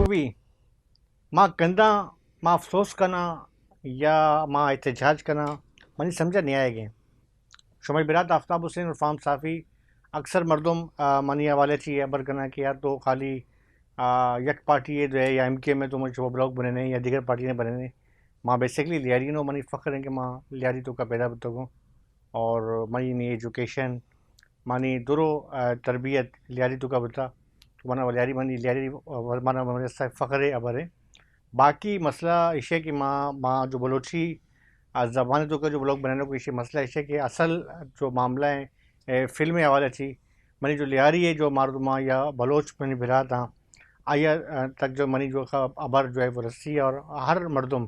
भी मां कंदा मां अफ़सोस कना या मां एहतजाज कना मनी समझ नहीं आएगी। शुमाई बिरात आफ्ताब हुसैन और फाम साफ़ी अक्सर मरदम मनी हवाले चाहिए अबर कना कि यार तो खाली यक पार्टी है जो है या MK में तो मुझे वो ब्लॉक बने नहीं या दीगर पार्टी ने बने नहीं। मां बेसिकली लियारी नो मनी फ़ख्र है कि मां लियारी तो का पैदा बतगो और मनी एजुकेशन मानी दुरो तरबियत लियारी तो का बता तो मना लियारी मनी लियारी मना फ़ख्र है अबर है। बाकी मसला इशे कि माँ माँ जो बलोची ज़बान तो का जो ब्लॉग बनाने को इशे मसला इशे कि असल जो मामला है फिल्म हवाले थी मनी जो लियारी है जो मारदुमा या बलोच मनी बिरा था आया तक जो मनी जो का अबर जो है वो रस्सी है और हर मर्दम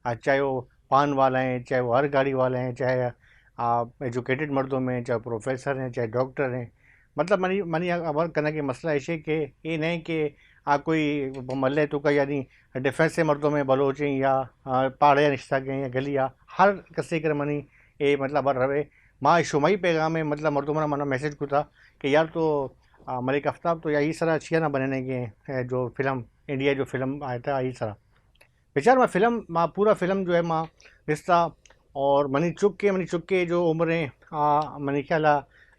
चाहे वो पान वाला हैं, चाहे वो हर गाड़ी वाले हैं, चाहे एजुकेटेड मर्दों हैं, चाहे प्रोफेसर हैं, चाहे डॉक्टर हैं, मतलब मनी मनी अबर करने के मसला ऐसे कि ये नहीं कि कोई मल्ले तो का यानी डिफेंस से मर्दों में बलोच हैं या पहाड़े रिश्ता के या गलिया हर कसे कर मनी ये मतलब रवे माँ शुमाई पैगाम में मतलब मर्दों में मना मैसेज को था कि यार तो मलिक आफ्ताब तो या इस तरह अच्छी ना बनने के जो फिल्म इंडिया जो फिल्म आया था इस तरह बेचार मैं फिल्म माँ पूरा फिल्म जो है माँ रिश्ता और मनी चुक के जो उम्रें मनी ख्याल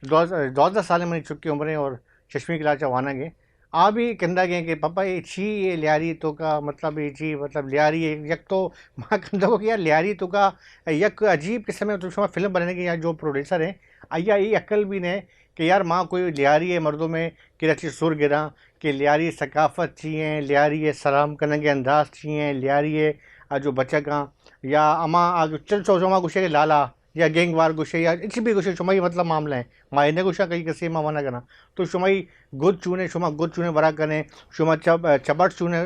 12 साल मनी चुक की उम्रें और चश्मी किला चवाना गए आ भी कंदा गए कि पापा ये छी ये लियारी तो का मतलब ये छी मतलब लियारी यक तो माँ कंदा को कि यार लियारी तो का यक अजीब किस्म में तो फिल्म बनाने के यार जो प्रोड्यूसर हैं आइया ये अक्ल भी ने कि यार माँ कोई लियारी है मर्दों में कि रची सुर गिरा कि लियारी सकाफ़त चाहिए लियारी है सलाम करने के अंदाज चाहिए लियारी है जो बच्चा का या अमा चल चो गुस्से के लाला या गैंग वार गुस्से या इसी भी गुस्से शुमाई मतलब मामला है माँ इन्हें गुस्सा कहीं किसी माँ मना करना तो शुमाई गुद चूने शुमा गुद चूने बरा करें शुमा चबट चूने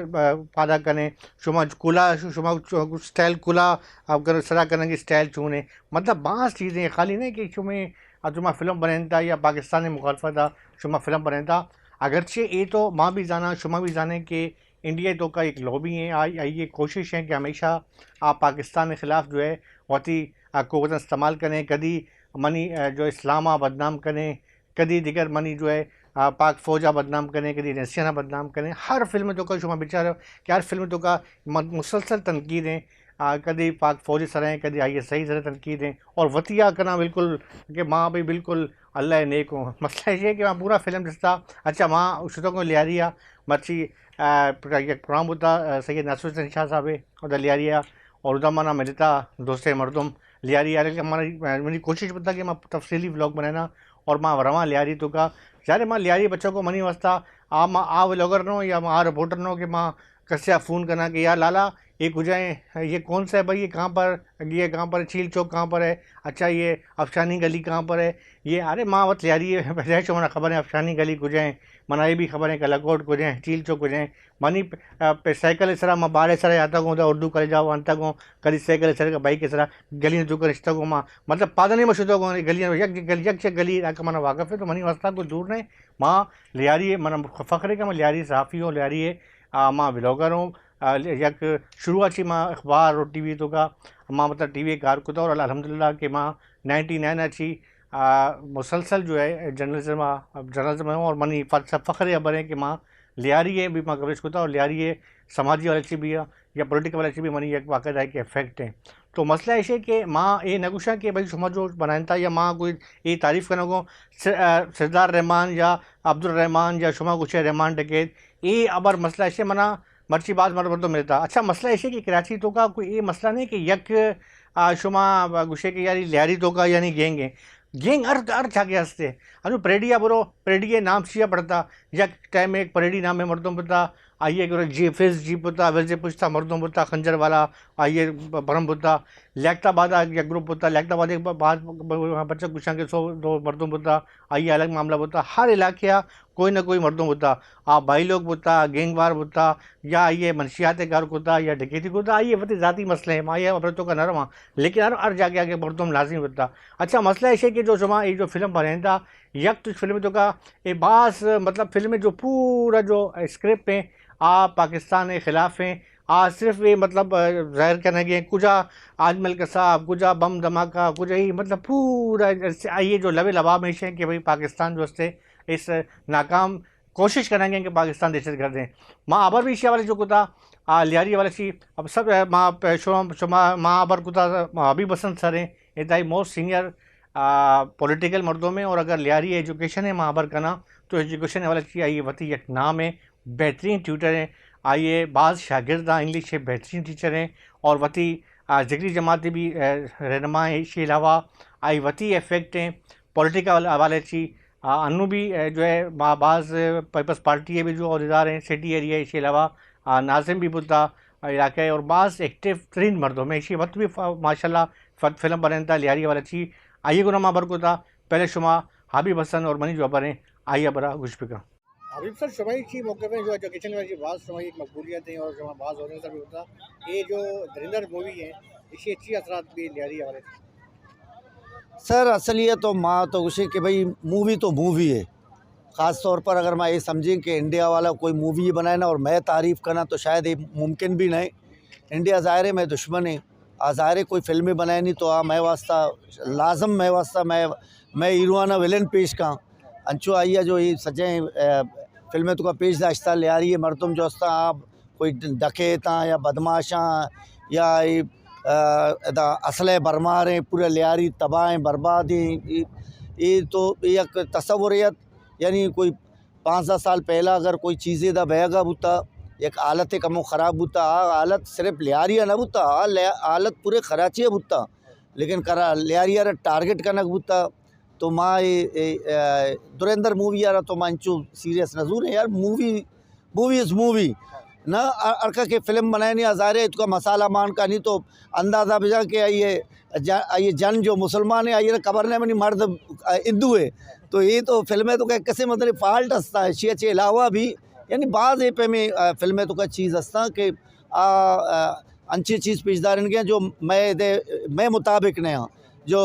पादा करें शुमा कुला शुमा स्टाइल कुला अगर सरा करने की स्टाइल चूने मतलब बास चीज़ें खाली नहीं कि शुमे शुमा फिल्म बने था या पाकिस्तानी मुखालफत था शुमा फिल्म बने था अगरचे ये तो माँ भी जाना शुमा भी जाने कि इंडिया तो का एक लॉबी है आई ये कोशिश है कि हमेशा आप पाकिस्तान के ख़िलाफ़ जो है वती क़ुव्वत इस्तेमाल करें कभी मनी जो इस्लामा बदनाम करें कभी दिगर मनी जो है पाक फ़ौजा बदनाम करें कभी रसियाना बदनाम करें हर फिल्म तो का शुमा बेचारा कि हर फिल्म तो का मुसलसल तनकीदें कभी पाक फ़ौजी सरें कभी ISI सर तनकीदें और वतिया करना बिल्कुल कि माँ भी बिल्कुल अल्लाह नेक हो मसला ये है कि वहाँ पूरा फिल्म जिसका अच्छा माँ शुतों को लियारिया मच्छी प्रोग्राम होता सैयद नासरुद्दीन शाह साहब और लियारिया और उदा माना मिलता दोस्ते मर्दम लियारी यार हमारी मेरी कोशिश बता कि मैं तफसीली व्लॉग बनाना और माँ रवा लियारी तो का यार माँ लियारी बच्चों को मनी वस्ता माँ व्लॉगर नो या माँ रिपोर्टर नो कि माँ कस्या फ़ोन करना कि यार लाला ये गुजाएँ ये कौन सा है भाई ये कहाँ पर चील चौक कहाँ पर है अच्छा ये अफसानी गली कहाँ पर है ये अरे माँ वत लियारी है पहले मना खबर है अफसानी गली गुजाएँ मना ये भी खबर है कलाकोट गुजाएँ चील चौक गुजाएँ मनी पे साइकिल सरा माँ बारह सर आता हूँ तो उर्दू करे जाओ अंता को कभी साइकिल सर का बाइक सरा गली जो कर रिश्ता को माँ मतलब पादनी में शुद्ध को गली यक गली मना वाकफ़ है तो मनी वास्ता को दूर नहीं माँ लियारी है मना फ़ख्र है कि मैं लियारी सहाफ़ी हूँ लियारी है माँ ब्लॉगर हूँ यक शुरुआती माँ अखबार और TV तो का माँ मतलब TV कारकुदा और अल्हम्दुलिल्लाह कि माँ 99 अच्छी मुसलसल जो है जर्नलिज्म में और मनी फ़ख्र अबर है कि माँ लियारी है भी माँ कवरेज कुता और लियारी है समाजी वाले अच्छी भी है या पॉलिटिकल वाले अच्छी भी मनी एक वाक़ है कि इफेक्ट है तो मसला ऐसे कि माँ ये नगुशा कि भाई समाज जो बनाया था या माँ कोई ये तारीफ़ करने को सरदार रहमान या अब्दुल रहमान या शुमा गुशे रहमान डकैत ये अबर मसला ऐसे मना मर्ची बात मर तो मिलता अच्छा मसला ऐसे कि कराची तो का कोई ये मसला नहीं कि यक शुमा गुशे के यारी लियारी तो का यानी गेंग अर्थ आगे हंसते अनु परेडिया बुरो परेडिया नाम सिया पड़ता यक टाइम एक परेडी नाम है मर्दों पता आइए जी फेस जी पुता वैसे पूछता मर्दों पुता खंजर वाला आइए भरम पुता लेखता बाद या ग्रुप होता लेखता बाद एक बाद बच्चा गुस्सा के 100 मर्दों पुता आइए अलग मामला होता हर इलाके कोई ना कोई मर्दों होता आप भाई लोग होता गैंग वार होता या आइए मनशियात कार होता या डकैती होता आइए वती ज़ाती मसले हैं माँ अबरतों का नरम लेकिन हर जाके आगे मर्दों लाजिम होता अच्छा मसला ऐसे कि जो जमा ये जो फिल्म बने था यक तो फिल्म तो का ये बास मतलब फिल्म में जो पूरा जो स्क्रिप्ट है आप पाकिस्तान के ख़िलाफ़ हैं आज सिर्फ ये मतलब ज़ाहिर करने के कुजा आजमल कसाब कुजा बम धमाका कुछ ही मतलब पूरा ये जो लबे लबाब में है कि भाई पाकिस्तान जो है इस नाकाम कोशिश करेंगे कि पाकिस्तान दहशत गर्द हैं। माँ आबर भी इसी वाले जो कुता लियारी वाले सी अब सब माँ शुमा माँ आबर कुता हबीब हसन सर हैं, इंतहाई मोस्ट सीनियर पॉलिटिकल मर्दों में। और अगर लियारी एजुकेशन है माँ आबर का ना, तो एजुकेशन वाले की आइए वती एक नाम है, बेहतरीन ट्यूटर हैं। आइए बाज़ शागिर्द इंग्लिश के बेहतरीन टीचर हैं और वती ज़िक्री जमाती भी रहनुमा है। इसके अलावा आई वती इफेक्ट हैं पॉलिटिकल हवाले की। अनु भी जो है बाज़ पीपल्स पार्टी है भी जो अहदेदार हैं सिटी एरिया। इसके अलावा नाजिम भी बुद्धा इलाका है और बाज़ एक्टिव तरीन मर्दों में इसी वक्त भी माशाल्लाह फिल्म बने था लियारी वाला थी। आइए गुना माँ बरको था पहले शुमा हाबिब हसन और मनी जवाबर हैं। आइए बरा गुशपिका हबीब सर शुमाई की मौके पर जो एजुकेशन वाली बात शुमाई एक मकबूलियत है और जो बाज़ होने का भी होता ये जो धुरंधर मूवी है इसकी अच्छी असरात भी लियारी वाले सर असलियत तो माँ तो उसे कि भाई मूवी तो मूवी है। ख़ास तौर पर अगर मैं ये समझें कि इंडिया वाला कोई मूवी बनाए ना और मैं तारीफ़ करना तो शायद ये मुमकिन भी नहीं। इंडिया ज़ाहिर है मैं दुश्मन है, ज़ाहिर है कोई फिल्में बनाए नहीं तो मैं वास्ता लाजम मैं वास्ता मैं हीरोआना विलन पेश का अंचो आइया जो ये सजें फिल्में तो का पेश दाश्ता ले आ रही है मरतुम जो आप कोई डकैता या बदमाशा या असले बरमारें पूरे लियारी तबाहें बर्बादें ये तो एक तस्वुरियत यानी कोई 5-10 साल पहला अगर कोई चीज़ें दा बहगा बुता एक हालत कमो ख़राब बुता हालत सिर्फ लियारिया न बुता हालत पूरे खराची बुता लेकिन करा लियारिया टारगेट कनक बुता। तो माँ ये धुरंधर मूवी यार तो मांचू सीरियस नजूर है यार मूवी इज़ मूवी ना अरका के फिल्म बनाए नहीं हज़ार है इसका मसाला मान का नहीं तो अंदाज़ा बजा के आइए जन जो मुसलमान है आइए कबर ने मनी मर्द हिंदू है तो ये तो फिल्में तो कैसे मतलब फॉल्ट हंसता है शी अलावा भी यानी बाज़ पे में फिल्में तो का चीज़ हंसता कि अच्छी चीज़ पेशदार गया जो मैं मुताबिक ने हाँ जो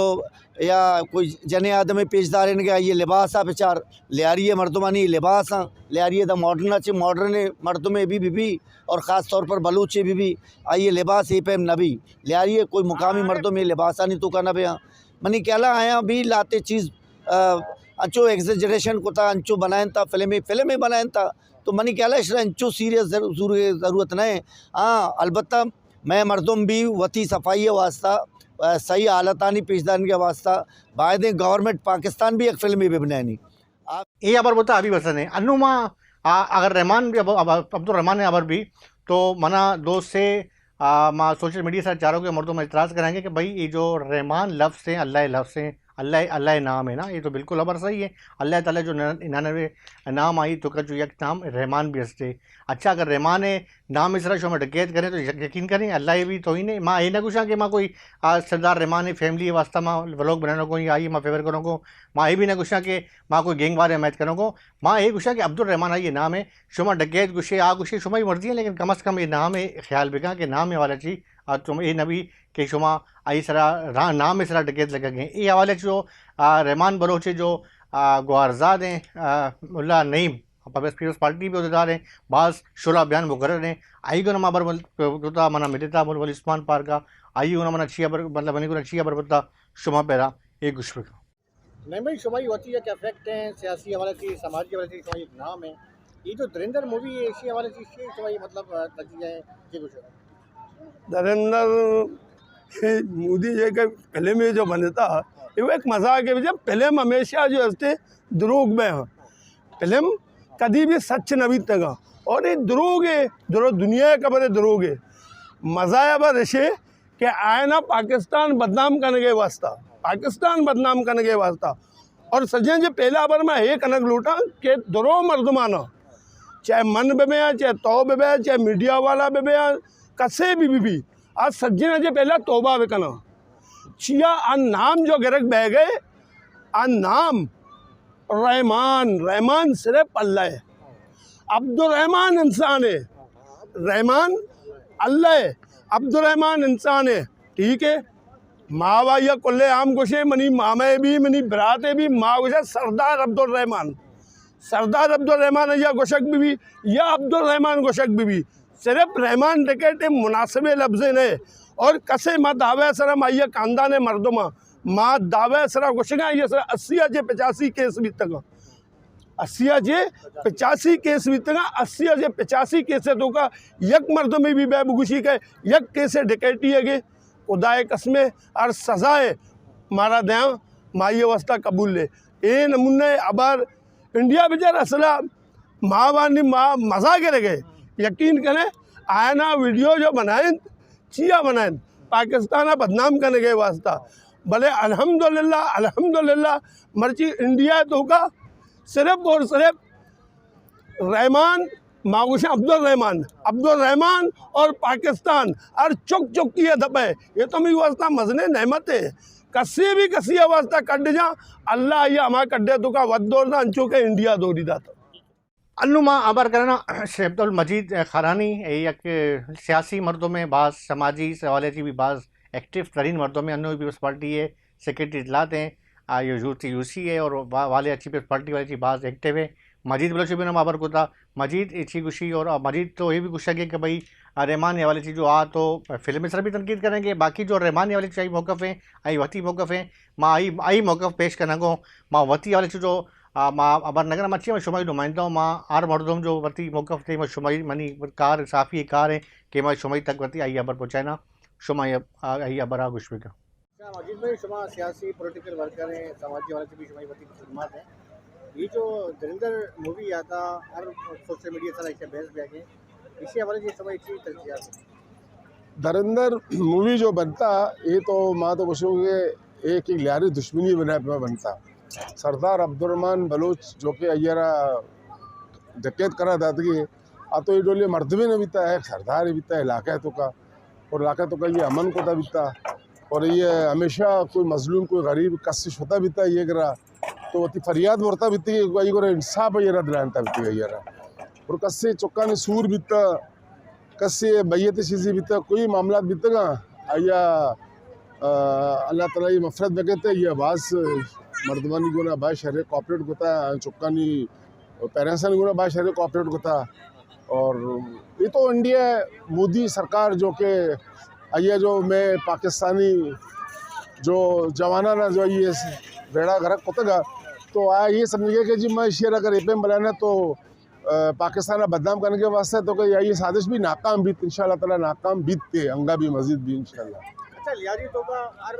या कोई जने आदमी पेशदार गया ये लिबास आ बेचार लियारी मर्दमानी लिबास हाँ लियारी द मॉडर्न अच्छे मॉडर्न मर्दमें भी और ख़ास तौर पर बलूचे भी आइए लिबास ये पे नबी लियारी कोई मुकामी मर्दों में लिबास नहीं तो का नबे हाँ मनी कहला आया भी लाते चीज़ अच्छो एग्जेजरेशन को था अंचो बनाए था फिल्में बनाए था तो मनी कहला इस अंचो सीरियस ज़रूरत नहीं। हाँ अलबत्ता मैं मर्दम भी वती सफाई वास्ता सही हालतानी पेशदान के वास्ता बाद गवर्नमेंट पाकिस्तान भी एक फिल्म भी बनानी आप ये अबर बोलता अभी बसन है अनुमा अगर रहमान भी अब्दुल रहमान है अबर भी तो मना दोस्त से माँ सोशल मीडिया से चारों के मर्दों में इतराज़ करेंगे कि भाई ये जो रहमान लफ्ज़ हैं अल्लाह लफ्ज़ हैं अल्लाह नाम है ना ये तो बिल्कुल अबर सही है। अल्लाह ताला जो 99 नाम आई तो का जो एक नाम रहमान भी हंसते। अच्छा अगर रहमान है नाम इस तरह शो में डकैत करें तो यकीन करें अल्लाह भी तो ही नहीं। माँ ये ना कुछ कि माँ कोई सरदार रहमान है फैमिली वास्ता माँ व्लॉग बनाने को आई माँ फेवर करो को माँ ये भी ना कुछ कि माँ कोई गैंग वार हिमायत करो को माँ ये कुछ कि अब्दुल रहमान ये नाम है शुमा डकैत गुस्से आ गुस्से शुमा ही मर्जी है लेकिन कम अज़ कम ये नाम है ख्याल बिका कि नाम है वाला चीज़ तुम ये नबी के शुमा आई सरा नाम इस तरह डकैत लगा गए ये हवाले जो रहमान बलोचे जो गुआरजाद हैं मुल्ला नईम पीपल्स पार्टी भी अहदेदार हैं बाज़ शुरा बयान मुकर्रर हैं आई गो नमा बरता मना मिलता मुल उस्मान पार्क का आई गो मना छिया बर मतलब बनी को छिया बरबता शुमा पैरा एक गुश्बे का नहीं भाई शुमाई होती है क्या फैक्ट हैं सियासी हवाले से समाज के हवाले से शुमाई एक नाम है ये जो धुरंधर मूवी है इसी हवाले से शुमाई मतलब नतीजा है ये कुछ धुरंधर मोदी जी के फिल्म जो बनता वो एक मजाक है जब फिल्म हमेशा जो हंसते द्रोग में है फिल्म कभी भी सच न भी तगा और ये द्रोग है दुनिया का बड़े द्रोग है मज़ा अब ऐसे कि आए ना पाकिस्तान बदनाम करने के वास्ता पाकिस्तान बदनाम करने के वास्ता और सजें जो पहला बार मैं एक कनक लूटा कि द्रो मर्दमाना चाहे मन बेबे चाहे तो बेबे चाहे मीडिया वाला बेबे कसे भी आज सज्जन जे पहला तोबा विकना चिया आ नाम जो गिरक बह गए आ नाम रहमान सिर्फ अल्लाह है अब्दुल रहमान इंसान है रहमान अल्लाह है अब्दुल रहमान इंसान है ठीक है माँ या कुल्ले आम गुशे मनी मामे भी मनी बराते भी माँ गुशा सरदार अब्दुल रहमान या गुशक भी या अब्दुल रहमान गुशक भी सिर्फ रहमान टिकट मुनासिब लफ्ज़ ने और कसे माँ दावे सर आइए खानदान मर्दमा माँ दावे सरा गुशगा ये सर 80 से 85 केस भी तक 80 जे 85 केस भी तंगा 80 जे 85 केस तो का यक मर्द में भी बेबगुशी के यक केस डकैती है खुदाए कसमे और सजाए मारा दया माई अवस्था कबूल ले ए नमूने अबार इंडिया बेचार असला महावानी मजा के गए यकीन करें आयना वीडियो जो बनाए चिया बनाए पाकिस्तान बदनाम करने गए वास्ता भले अल्हम्दुलिल्लाह मर्ची इंडिया तो का सिर्फ और सिर्फ रहमान मागुशा अब्दुल रहमान और पाकिस्तान और चुक चुकी है दबे ये तो मेरी वास्ता मजने नहमत है कसी अवस्था कट जा अल्लाह ये हमारे कड्डे तो का वदोर ना अंचो के इंडिया दौरी था अन्नुमा आबार करना शेख अब्दुल मजीद खारानी एक सियासी मर्दों में बाज़ समाजी सवाले की भी बाज़ एक्टिव तरीन मर्दों में अन्नु पीपल्स पार्टी है सेक्रेटरी इतलात हैं यूसी है और वाले अच्छी पीपल्स पार्टी वाले की बाज़ एक्टिव है मजीद बलोच भी नाम आबर को था मजीद इच्छी खुशी और मजीद तो ये भी खुश है कि भाई रहमान वाले चीज़ जो आ तो फिल्म सर भी तनकीद करेंगे बाकी जो रहमान वाले चीज़ मौक़ हैं आई वती मौक़ हैं माँ आई मौक़ पेश करना को माँ वती वाले चीज़ जो माँ अबर नगर मच्छी में शुमारी नुमाइंदा हूँ माँ आर मर्दों जो वती मौक़ थे मैं शुमारी मनी कार साफ़ी कार है कि मैं शुमारी तक वती आई अबर पहुँचाना शुमाई आई अबर आ गुशवी का मजीद भाई शुमा सियासी पॉलिटिकल वर्कर हैं समाजी वाले से भी शुमाई वती खिदमत है ये जो धुरंधर मूवी आता हर सोशल मीडिया सारा इसे बहस भी आगे इसी हवाले से समय की तरजीह धुरंधर मूवी जो बनता ये तो माँ तो पूछूँगे एक लियारी दुश्मनी बनता सरदार अब्दुर्रहमान बलोच जो कि अय्यरा डकैत करा दादगी आ तो ये डोले मर्दबे ने बीता है सरदार बीता है इलाका तो का और इलाका तो का ये अमन को था बीता और ये हमेशा कोई मजलूम कोई गरीब कशिश होता बीता ये करा तो वो फरियाद मोरता बीती ये इंसाफ ये दिलानता बीती ये और कस्से चौका ने सूर बीता कस्से बैयत चीज़ी बीता कोई मामला बीतेगा आया अल्लाह ताला ये मफरत बगैते ये आवाज़ मर्दमानी गुना बाय शहर कॉपरेट होता है चौकानी पेरेंट्स गुना बाय शहर कॉपरेट होता और ये तो इंडिया मोदी सरकार जो कि आइए जो मैं पाकिस्तानी जो जवाना ना जो ये बेड़ा गरक होता तो आ ये समझिए कि जी मैं शेर अगर एपीएम बनाना तो पाकिस्तान बदनाम करने के वास्ते तो ये साजिश भी नाकाम बीत इंशाल्लाह ताला नाकाम बीतते अंगा भी मजीद भी इंशाल्लाह अच्छा लियारी तो का हर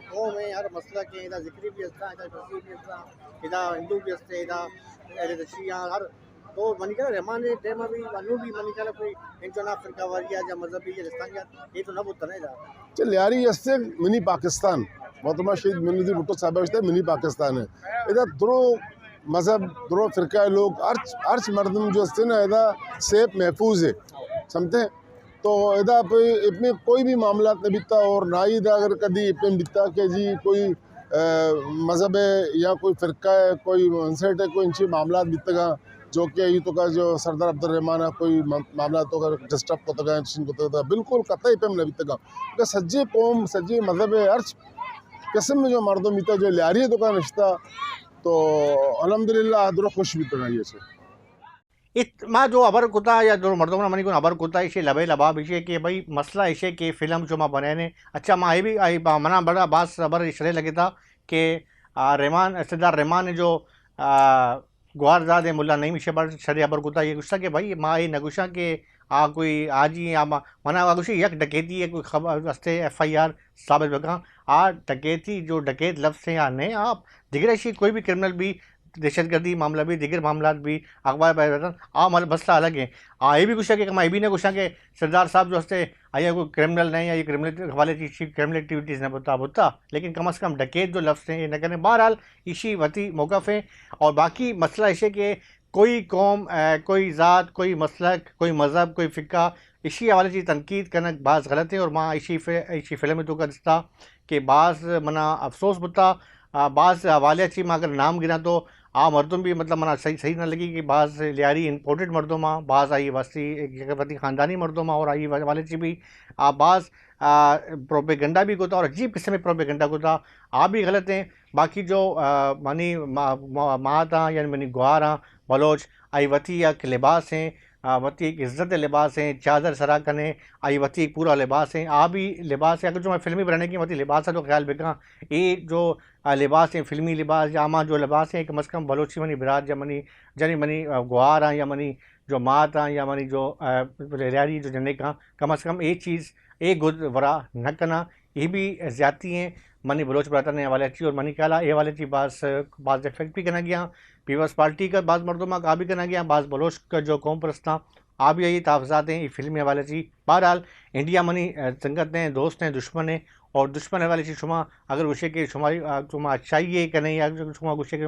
कौम है हर मसला के इधर जिक्री भी असता इधर तफसीर भी असता इधर हिंदू भी असते इधर शिया हर तो मनी करा रहमान ने टेमा भी अनु भी मनी करा कोई इंचना फिरका वारिया या मजहबी या रिस्तानिया ये तो ना बुत नहीं जा चल लियारी इससे मिनी पाकिस्तान मोहतरमा शहीद मिनी भुट्टो साहब मिनी पाकिस्तान है इधर दो मज़हब दो फ़िरका लोग अर्च मर्दम जो हस्ते ना इधर सेफ महफूज है समझते तो इधर इसमें कोई भी मामला नहीं बीतता और ना ही इधर अगर कभी इसमें बीतता कि जी कोई मज़हब है या कोई फ़िरका है कोई मनसेट है कोई इनसे मामला बीतेगा जो कि ये तो का जो सरदार अब्दुर्रहमान है कोई मामला तो अगर डिस्टर्ब को तो बिल्कुल कतई पे नहीं बीतेगा क्योंकि सज्जे कौम सज्जे मज़हब है अर्च किस्म में जो मर्दों बीता जो लियारी तो का रिश्ता तो अल्हम्दुलिल्लाह आदरो खुश भी तो ये इत माँ जो अबर कुता या जो मर्दों में मनी को अबर कुता इसे लबे लबाब इसे कि भाई मसला इसे कि फ़िल्म जो माँ बने ने अच्छा माँ ये भी आई मना बड़ा बास अबर इसलिए लगे था कि रहमान सरदार रहमान ने जो गुआरजाद है मुल्ला नईम इसे बड़ शरे अबर कुता ये गुस्सा कि भाई माँ ये नगुशा के कोई आज ही मना आगुशी यक डकैती है कोई खबर रस्ते FIR साबित बगा डकैती जो डकैत लफ्ज़ से ने आप दिगरेशी कोई भी क्रिमिनल भी दहशतगर्दी मामला भी दिगर मामला भी अखबार पर मसला अलग है ये भी कुछ है कि भी ने कुछ है कि सरदार साहब जो हंसते आइए कोई क्रिमिनल नहीं या ये क्रिमिनल हवाले क्रिमिनल एक्टिविटीज़ न बता लेकिन कम से कम डकैत जो लफ्ज़ हैं ये न करें बहरहाल इसी वती मौक़ है और बाकी मसला इसे कि कोई कौम कोई ज़ात कोई मसलक कोई मज़हब कोई फ़िक्का इसी हवाले से तनकीद करना बाज़ गलत है और माँ इसी फिल्म तो का दिस्ता कि बाज़ मना अफसोस बुता बाज़ हवाले अच्छी माँ अगर नाम गिना तो मर्दों भी मतलब मना सही ना लगी कि बाज़ लियारी इम्पोर्टेड मर्दों माँ बाज़ आई वस्ती ख़ानदानी मर्दों माँ और आई वाले ची भी बाज़ प्रोपेगंडा भी होता और अजीब किस्म में प्रोपेगंडा होता भी गलत हैं बाकी जो मनी माँ था यानी मनी गुआर बलोच आई वती या लिबास हैं वती इज़्ज़त लिबास हैं चादर सरा कने आई वती पूरा लिबास हैं आ भी लिबास है अगर जो मैं फिल्मी बनाने की वती लिबास है तो ख्याल बिका ये जो लिबास हैं फिल्मी लिबास या आमा जो लिबास हैं कम अज़ कम बलोची मनी बिरात या मनी जनी मनी गुआर हाँ या मनी जो मात हाँ या मनी जो रियारी जो जने का कम अज़ कम एक चीज़ एक गुद वरा न कना ये भी ज़्यादती हैं मनी बलोच बराता ने हवाले अच्छी और मनी ख्याल ये वाले चीज़ बाज़ इफेक्ट भी करना गया पीपल्स पार्टी का बाज़ मरदमा का भी करना गया बाज़ बलोच का जो कौम परस्ता आ भी यही ताफ़ात हैं ये फिल्मी हवाले चीज़ बहरहाल इंडिया मनी संगत हैं दोस्त हैं दुश्मन हैं और दुश्मन वाले चीज़ शुमा अगर गुस्से के शुमारी शुमा अच्छाई ये करें या शुमा गुस्से के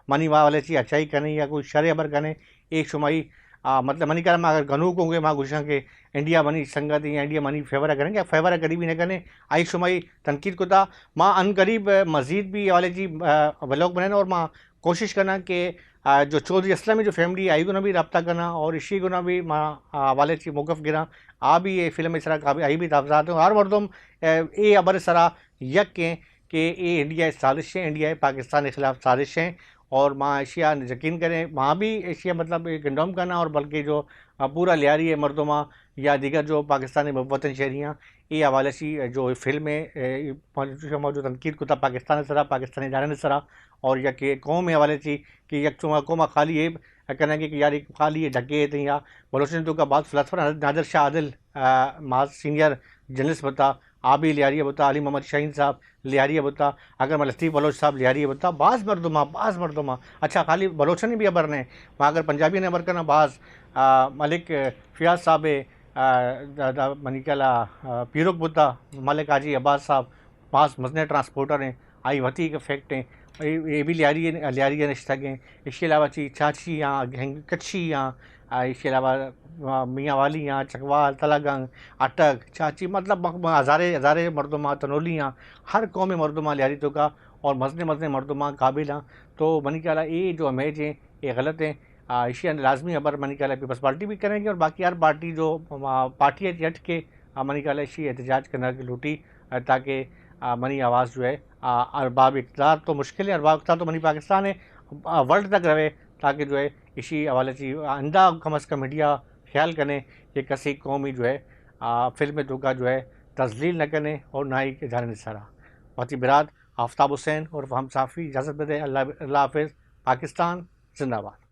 मनी वाले चीज़ अच्छाई करें या कोई शर अबर करें एक शुमाई मतलब मनी कर अगर गनू को होंगे माँ गुस्सा के इंडिया मनी संगत या इंडिया मनी फेवर करेंगे फेवर करीब ही न करें आई शुमाई तनकीद को था माँ अन करीब मज़ीद भी वाले जी व्लॉग बनाना और माँ कोशिश करना कि जो चौधरी असलम जो फैमिली आई गुना भी रब्ता करना और इसी गुना भी माँ वाले ची मौक़िफ़ गिरा आ भी ये फिल्म इस तरह का भी आई भी ताफ़ात हर मरदम ये अबर सरा यक के कि ये इंडिया साजिश है इंडिया पाकिस्तान के ख़िलाफ़ साजिश है और माँ एशिया यकीन करें वहाँ भी एशिया मतलब कंडोम करना और बल्कि जो पूरा लियारी है मरदमा या दीगर जो पाकिस्तानी वतन शहरियाँ ये हवाले से जो फिल्म है जो तनकीद को था पाकिस्तान सरा पाकिस्तानी इदारे सरा और या कि कौम हवाले से कि यक कौम खाली ये कहना कि यार खाली ये ढके थे या बलोचिस्तान तो का बाद फ़लसफ़ा नादर शाह आदिल माज सीनियर जर्नलिस्ट बता आबी लियारी बता अली मोहम्मद शाहीन साहब लियारी बता अगर मैं लतीफ़ बलोच साहब लियारी बता बाज़ मरदमा अच्छा खाली बलोचन भी अबर ने वहाँ अगर पंजाबी ने अबर करना बाज़ मलिक फ़ियाज़ साहब मनी कला पीरुक बुता मलिक हाजी अब्बास साहब बाज़ मजने ट्रांसपोर्टर हैं आई वती इफेक्ट हैं ये भी लियारी रिश्ता के इसके अलावा ची चाची यहाँ कच्छी यहाँ इसके अलावा मियाँ वाली यहाँ चकवाल तलागंग अटक चाची मतलब हज़ारे मरदमा तनोली यहाँ हर कौम मरदमा लियारी तो का और मजने मरदमा काबिल हाँ तो मनी ख्याल ये जो इमेज है ये गलत है इसी लाजमी अबर मनी ख्याल पीपल्स पार्टी भी करेंगे और बाकी हर पार्टी जो पार्टी है हट के मनी ख्याल इसी एहतजाज करना की लूटी ताकि मनी आवाज़ जो है अरबाब इक़्तिदार तो मुश्किल है अरबाब इक़्तिदार तो मनी पाकिस्तान है वर्ल्ड तक रहे ताकि जो है इसी हवाले से आइंदा कम अज़ कम मीडिया ख्याल करें कि किसी कौमी जो है फिल्म तो का जो है तजलील न करें और ना ही इजहार निसारा वती बिरात आफ्ताब हुसैन और फहम साफ़ी इजाज़त दे अल्लाह हाफ़िज़ पाकिस्तान जिंदाबाद।